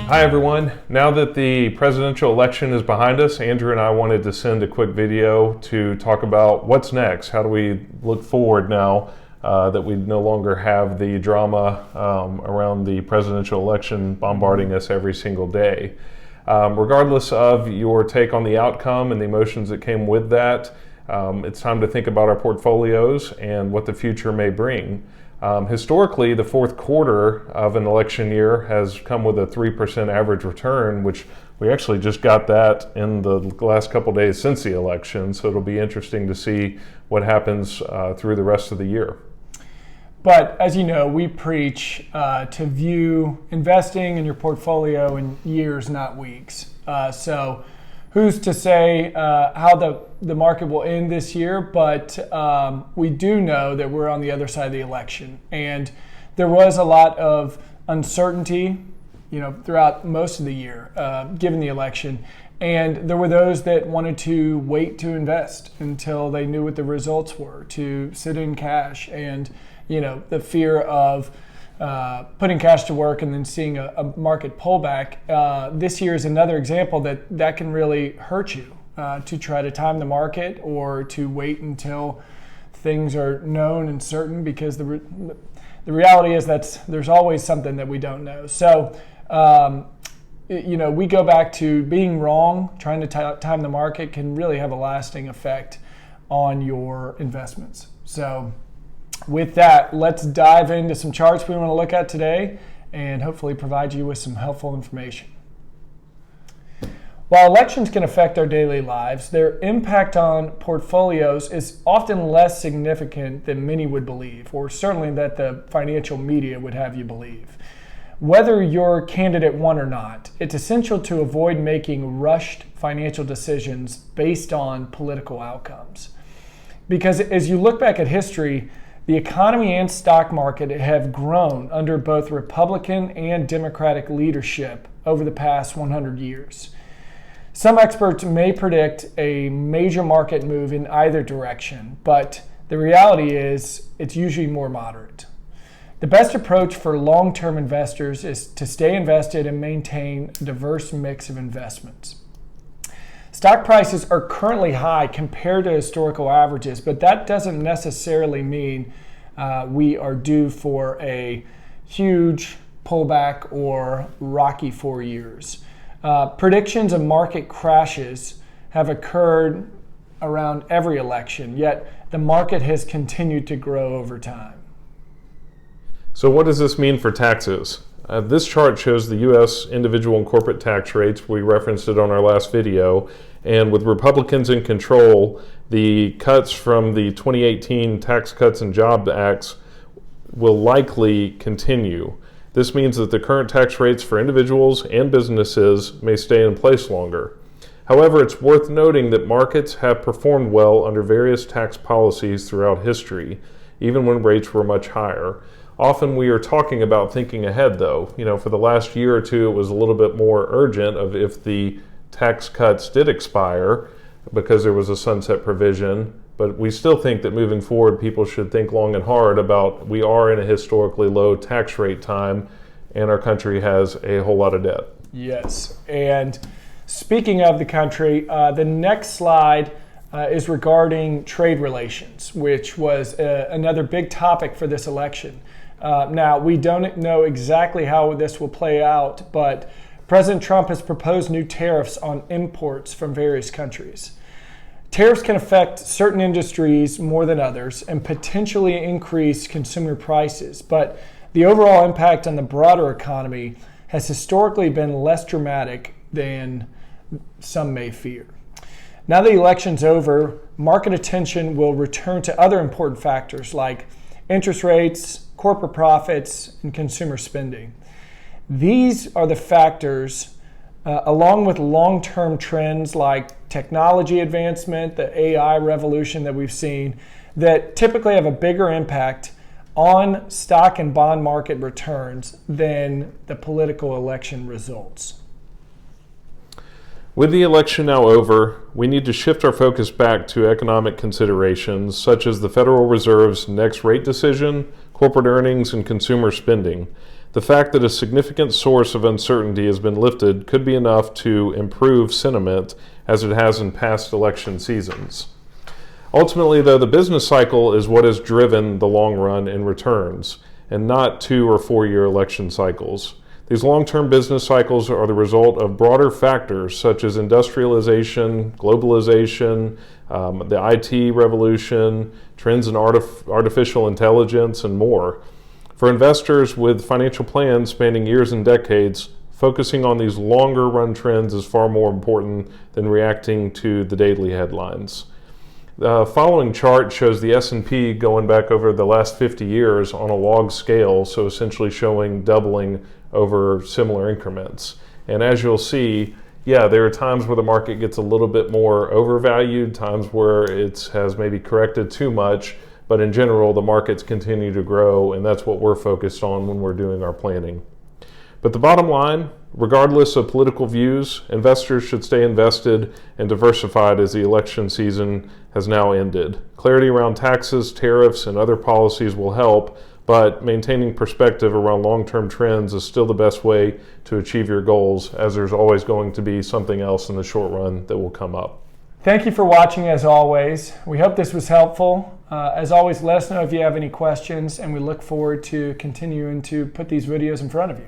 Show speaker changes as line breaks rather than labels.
Hi everyone. Now that the presidential election is behind us, Andrew and I wanted to send a quick video to talk about what's next. How do we look forward now that we no longer have the drama around the presidential election bombarding us every single day. Regardless of your take on the outcome and the emotions that came with that, it's time to think about our portfolios and what the future may bring. Historically, the fourth quarter of an election year has come with a 3% average return, which we actually just got that in the last couple days since the election. So it'll be interesting to see what happens through the rest of the year.
But as you know, we preach to view investing in your portfolio in years, not weeks. So who's to say how the market will end this year, but we do know that we're on the other side of the election. And there was a lot of uncertainty, throughout most of the year, given the election. And there were those that wanted to wait to invest until they knew what the results were, to sit in cash. And, the fear of putting cash to work and then seeing a market pullback. This year is another example that can really hurt you to try to time the market or to wait until things are known and certain, because the reality is that there's always something that we don't know. So, we go back to being wrong. Trying to time the market can really have a lasting effect on your investments. So with that, let's dive into some charts we want to look at today and hopefully provide you with some helpful information. While elections can affect our daily lives, their impact on portfolios is often less significant than many would believe, or certainly that the financial media would have you believe. Whether your candidate won or not, it's essential to avoid making rushed financial decisions based on political outcomes. Because as you look back at history, the economy and stock market have grown under both Republican and Democratic leadership over the past 100 years. Some experts may predict a major market move in either direction, but the reality is it's usually more moderate. The best approach for long-term investors is to stay invested and maintain a diverse mix of investments. Stock prices are currently high compared to historical averages, but that doesn't necessarily mean we are due for a huge pullback or rocky 4 years. Predictions of market crashes have occurred around every election, yet the market has continued to grow over time.
So what does this mean for taxes? This chart shows the U.S. individual and corporate tax rates. We referenced it on our last video. And with Republicans in control, the cuts from the 2018 Tax Cuts and Jobs Acts will likely continue. This means that the current tax rates for individuals and businesses may stay in place longer. However, it's worth noting that markets have performed well under various tax policies throughout history, even when rates were much higher. Often we are talking about thinking ahead, though. For the last year or two, it was a little bit more urgent of if the tax cuts did expire because there was a sunset provision. But we still think that moving forward, people should think long and hard about we are in a historically low tax rate time and our country has a whole lot of debt.
Yes. And speaking of the country, the next slide is regarding trade relations, which was another big topic for this election. Now, we don't know exactly how this will play out, but President Trump has proposed new tariffs on imports from various countries. Tariffs can affect certain industries more than others and potentially increase consumer prices, but the overall impact on the broader economy has historically been less dramatic than some may fear. Now the election's over, market attention will return to other important factors like interest rates, corporate profits, and consumer spending. These are the factors, along with long-term trends like technology advancement, the AI revolution that we've seen, that typically have a bigger impact on stock and bond market returns than the political election results.
With the election now over, we need to shift our focus back to economic considerations such as the Federal Reserve's next rate decision, corporate earnings, and consumer spending. The fact that a significant source of uncertainty has been lifted could be enough to improve sentiment as it has in past election seasons. Ultimately, though, the business cycle is what has driven the long run in returns, and not 2 or 4 year election cycles. These long-term business cycles are the result of broader factors such as industrialization, globalization, the IT revolution, trends in artificial intelligence, and more. For investors with financial plans spanning years and decades, focusing on these longer run trends is far more important than reacting to the daily headlines. The following chart shows the S&P going back over the last 50 years on a log scale, so essentially showing doubling over similar increments. And as you'll see, there are times where the market gets a little bit more overvalued, times where it has maybe corrected too much, but in general, the markets continue to grow, and that's what we're focused on when we're doing our planning. But the bottom line, regardless of political views, investors should stay invested and diversified as the election season has now ended. Clarity around taxes, tariffs, and other policies will help, but maintaining perspective around long-term trends is still the best way to achieve your goals, as there's always going to be something else in the short run that will come up.
Thank you for watching as always. We hope this was helpful. As always, let us know if you have any questions, and we look forward to continuing to put these videos in front of you.